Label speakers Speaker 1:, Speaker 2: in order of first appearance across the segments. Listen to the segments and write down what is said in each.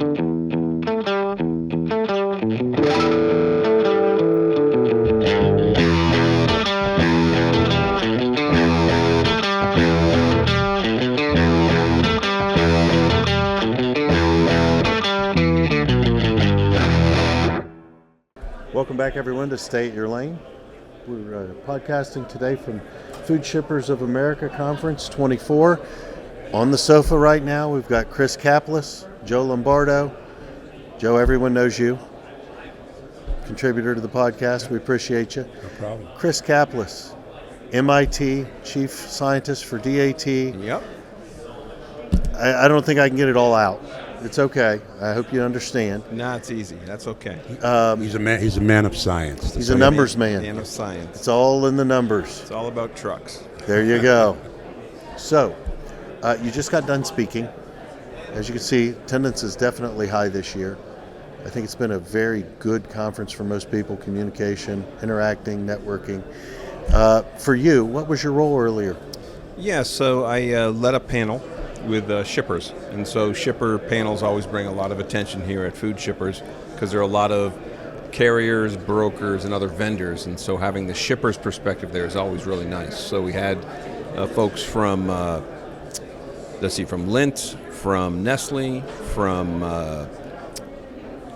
Speaker 1: Welcome back, everyone, to Stay at Your Lane. We're podcasting today from Food Shippers of America Conference 24. On the sofa right now, we've got Chris Caplice, Joe Lombardo. Joe, everyone knows you. Contributor to the podcast. We appreciate you.
Speaker 2: No problem.
Speaker 1: Chris Caplice, MIT Chief Scientist for DAT.
Speaker 2: Yep.
Speaker 1: I don't think I can get it all out. It's okay. I hope you understand.
Speaker 2: No, it's easy. That's okay.
Speaker 3: He's a man of science.
Speaker 1: He's a numbers man.
Speaker 2: Man of science.
Speaker 1: It's all in the numbers.
Speaker 2: It's all about trucks.
Speaker 1: There you go. So, you just got done speaking. As you can see, attendance is definitely high this year. I think it's been a very good conference for most people, communication, interacting, networking. For you, what was your role earlier?
Speaker 2: Yeah, so I led a panel with shippers. And so shipper panels always bring a lot of attention here at Food Shippers because there are a lot of carriers, brokers, and other vendors. And so having the shipper's perspective there is always really nice. So we had folks from, from Lindt, from Nestle, from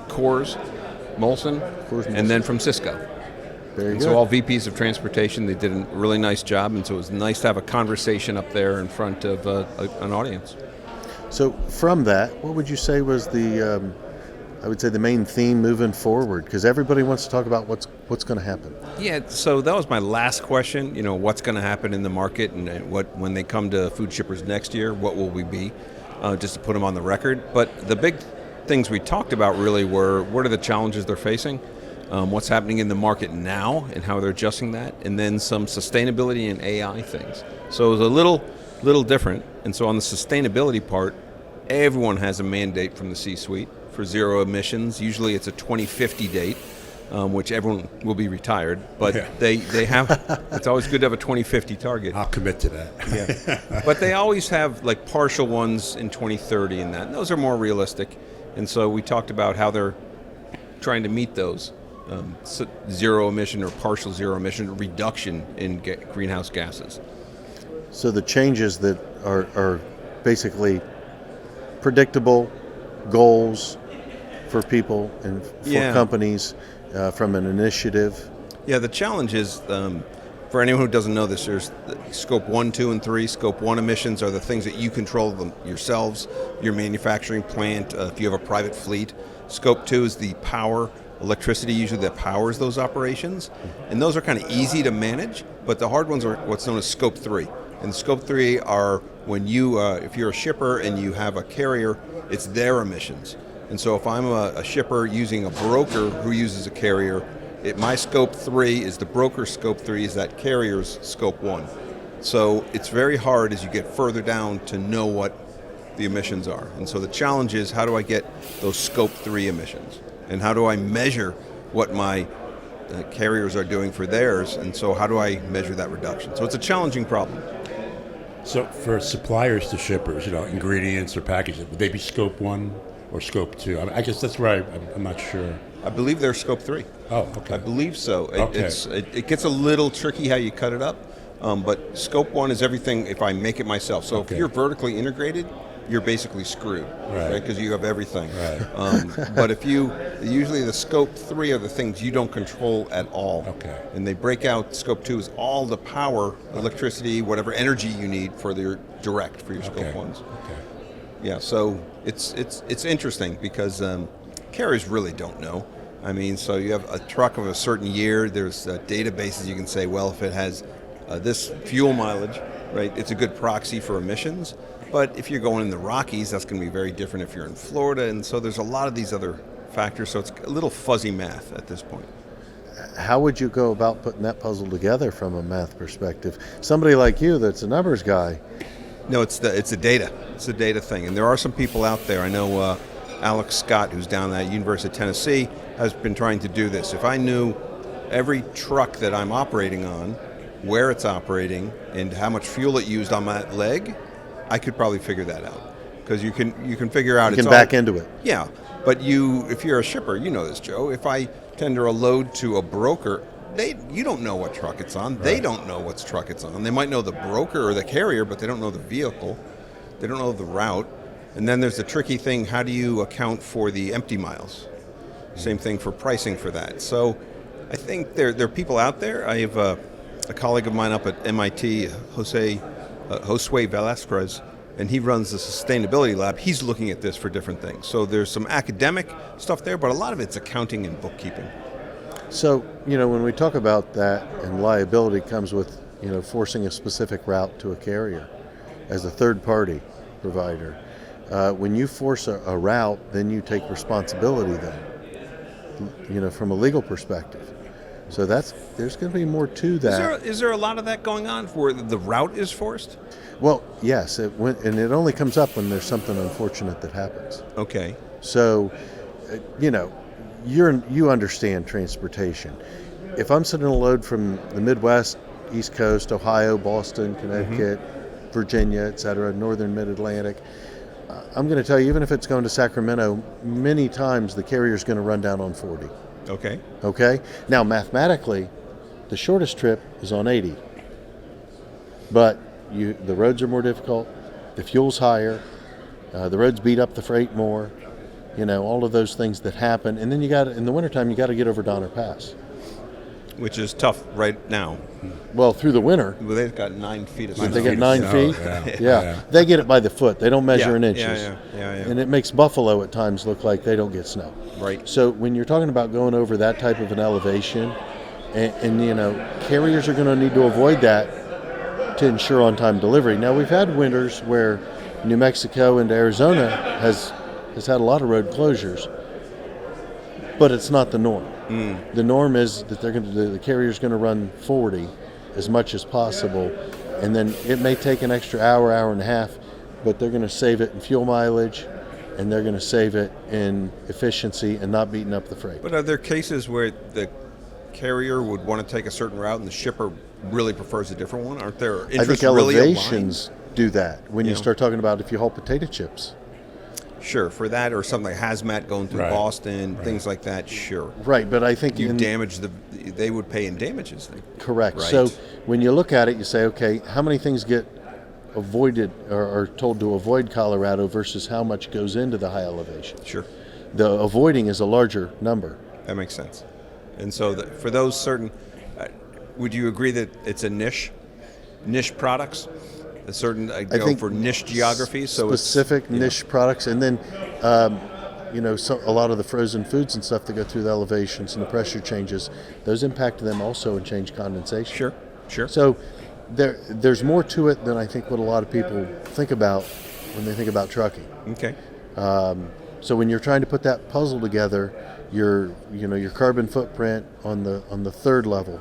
Speaker 2: Coors, Molson, and then from Cisco.
Speaker 1: Very good.
Speaker 2: So all VPs of transportation, they did a really nice job, and so it was nice to have a conversation up there in front of an audience.
Speaker 1: So from that, what would you say was the main theme moving forward? Because everybody wants to talk about what's going to happen.
Speaker 2: Yeah, so that was my last question. You know, what's going to happen in the market, and when they come to Food Shippers next year, what will we be? Just to put them on the record. But the big things we talked about really were what are the challenges they're facing, what's happening in the market now and how they're adjusting that, and then some sustainability and AI things. So it was a little different. And so on the sustainability part, everyone has a mandate from the C-suite for zero emissions. Usually it's a 2050 date, which everyone will be retired, but
Speaker 3: Yeah.
Speaker 2: they have, it's always good to have a 2050 target.
Speaker 3: I'll commit to that.
Speaker 2: Yeah, but they always have like partial ones in 2030 and that. And those are more realistic. And so we talked about how they're trying to meet those. Zero emission or partial zero emission reduction in greenhouse gases.
Speaker 1: So the changes that are basically predictable goals for people and for companies from an initiative.
Speaker 2: Yeah, the challenge is, for anyone who doesn't know this, there's scope 1, 2, and 3. Scope 1 emissions are the things that you control yourselves, your manufacturing plant, if you have a private fleet. Scope 2 is the power, electricity usually that powers those operations. And those are kind of easy to manage, but the hard ones are what's known as scope 3. And scope 3 are when you, if you're a shipper and you have a carrier, it's their emissions. And so if I'm a shipper using a broker who uses a carrier, my scope 3 is the broker's scope 3 is that carrier's scope 1. So it's very hard as you get further down to know what the emissions are. And so the challenge is, how do I get those scope 3 emissions? And how do I measure what my carriers are doing for theirs? And so how do I measure that reduction? So it's a challenging problem.
Speaker 3: So for suppliers to shippers, ingredients or packages, would they be scope 1 or scope 2? I guess that's where I'm not sure.
Speaker 2: I believe they're scope 3.
Speaker 3: Oh, okay.
Speaker 2: I believe so.
Speaker 3: Okay.
Speaker 2: It gets a little tricky how you cut it up, but scope 1 is everything if I make it myself. So if you're vertically integrated, you're basically screwed, right? Because you have everything.
Speaker 3: Right.
Speaker 2: But if usually the scope 3 are the things you don't control at all.
Speaker 3: Okay.
Speaker 2: And they break out, scope 2 is all the power, electricity, whatever energy you need for your direct, for your scope 1s.
Speaker 3: Okay.
Speaker 2: Yeah, so it's interesting because carriers really don't know. I mean, so you have a truck of a certain year, there's databases you can say, well, if it has this fuel mileage, right, it's a good proxy for emissions. But if you're going in the Rockies, that's going to be very different if you're in Florida. And so there's a lot of these other factors. So it's a little fuzzy math at this point.
Speaker 1: How would you go about putting that puzzle together from a math perspective? Somebody like you that's a numbers guy.
Speaker 2: No, it's the data. It's the data thing. And there are some people out there. I know Alex Scott, who's down at University of Tennessee, has been trying to do this. If I knew every truck that I'm operating on, where it's operating, and how much fuel it used on that leg, I could probably figure that out. because you can figure out
Speaker 1: You can back into it.
Speaker 2: Yeah, but if you're a shipper, you know this, Joe. If I tender a load to a broker, you don't know what truck it's on. Right. They don't know what truck it's on. They might know the broker or the carrier, but they don't know the vehicle. They don't know the route. And then there's the tricky thing: how do you account for the empty miles? Same thing for pricing for that. So I think there are people out there. I have a colleague of mine up at MIT, Josue Velasquez, and he runs the sustainability lab. He's looking at this for different things. So there's some academic stuff there, but a lot of it's accounting and bookkeeping.
Speaker 1: So, when we talk about that, and liability comes with, forcing a specific route to a carrier as a third-party provider. When you force a route, then you take responsibility then, from a legal perspective. So there's going to be more to that.
Speaker 2: Is there a lot of that going on where the route is forced?
Speaker 1: Well, yes, and it only comes up when there's something unfortunate that happens.
Speaker 2: Okay.
Speaker 1: So, you understand transportation. If I'm sending a load from the Midwest, East Coast, Ohio, Boston, Connecticut, Virginia, et cetera, northern mid-Atlantic, I'm going to tell you, even if it's going to Sacramento, many times the carrier's going to run down on 40. Okay? Now, mathematically, the shortest trip is on 80. But the roads are more difficult, the fuel's higher, the roads beat up the freight more, all of those things that happen. And then in the wintertime, you got to get over Donner Pass.
Speaker 2: Which is tough right now.
Speaker 1: Well, through the winter.
Speaker 2: Well, they've got 9 feet of snow.
Speaker 1: They get 9 feet? Yeah. They get it by the foot. They don't measure in inches.
Speaker 2: Yeah.
Speaker 1: And it makes Buffalo at times look like they don't get snow.
Speaker 2: Right.
Speaker 1: So when you're talking about going over that type of an elevation, and carriers are going to need to avoid that to ensure on-time delivery. Now, we've had winters where New Mexico and Arizona has had a lot of road closures, but it's not the norm. The norm is that the carrier's going to run 40 as much as possible, and then it may take an extra hour and a half, but they're going to save it in fuel mileage, and they're going to save it in efficiency and not beating up the freight.
Speaker 2: But are there cases where the carrier would want to take a certain route and the shipper really prefers a different one? Aren't there interests?
Speaker 1: I think elevations do that when you start talking about if you haul potato chips.
Speaker 2: Sure, for that or something like hazmat going through Boston, things like that, sure.
Speaker 1: Right, but I think
Speaker 2: they would pay in damages.
Speaker 1: Correct.
Speaker 2: Right.
Speaker 1: So when you look at it, you say, okay, how many things get avoided or told to avoid Colorado versus how much goes into the high elevation?
Speaker 2: Sure.
Speaker 1: The avoiding is a larger number.
Speaker 2: That makes sense. And so for those certain, would you agree that it's a niche products? A certain, I think for niche geographies, so
Speaker 1: specific niche products, and then a lot of the frozen foods and stuff that go through the elevations and the pressure changes, those impact them also and change condensation.
Speaker 2: Sure.
Speaker 1: So there's more to it than I think what a lot of people think about when they think about trucking.
Speaker 2: Okay.
Speaker 1: So when you're trying to put that puzzle together, your carbon footprint on the third level.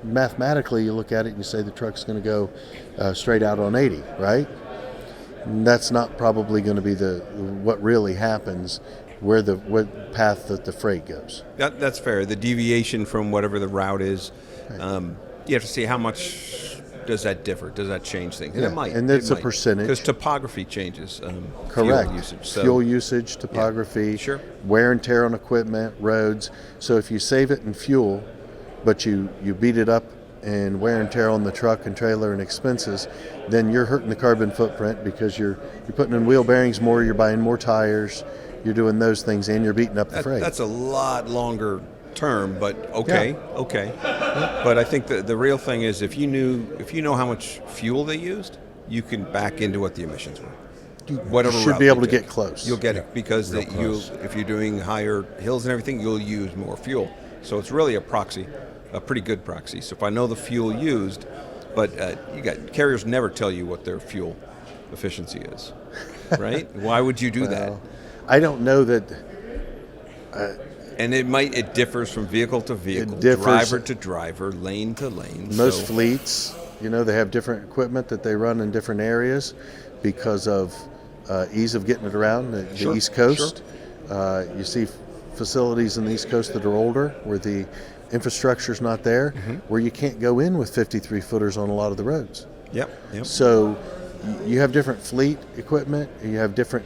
Speaker 1: Mathematically, you look at it and you say the truck's going to go straight out on 80, right? And that's not probably going to be what really happens, what path that the freight goes.
Speaker 2: That's fair. The deviation from whatever the route is, you have to see how much does that differ. Does that change things? And it might.
Speaker 1: And it's a percentage.
Speaker 2: Because topography changes.
Speaker 1: Correct.
Speaker 2: Fuel usage.
Speaker 1: Fuel usage, topography, wear and tear on equipment, roads. So if you save it in fuel, but you beat it up in wear and tear on the truck and trailer and expenses, then you're hurting the carbon footprint because you're putting in wheel bearings more, you're buying more tires, you're doing those things, and you're beating up the freight.
Speaker 2: That's a lot longer term, but okay. But I think the real thing is if you know how much fuel they used, you can back into what the emissions were. Whatever
Speaker 1: you should be able to get close.
Speaker 2: You'll get it because if you're doing higher hills and everything, you'll use more fuel. So it's really a proxy. A pretty good proxy. So if I know the fuel used, but carriers never tell you what their fuel efficiency is, right? Why would you do that?
Speaker 1: I don't know that.
Speaker 2: And it differs from vehicle to vehicle, driver to driver, lane to lane.
Speaker 1: Most fleets, they have different equipment that they run in different areas because of ease of getting it around the East Coast. You see facilities in the East Coast that are older where the infrastructure's not there, where you can't go in with 53 footers on a lot of the roads.
Speaker 2: Yep.
Speaker 1: So you have different fleet equipment, you have different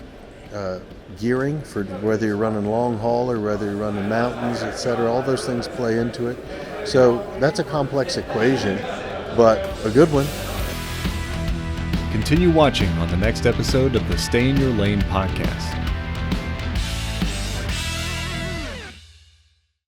Speaker 1: gearing for whether you're running long haul or whether you're running mountains, etc. All those things play into it. So that's a complex equation, but a good one.
Speaker 4: Continue watching on the next episode of the Stay in Your Lane podcast.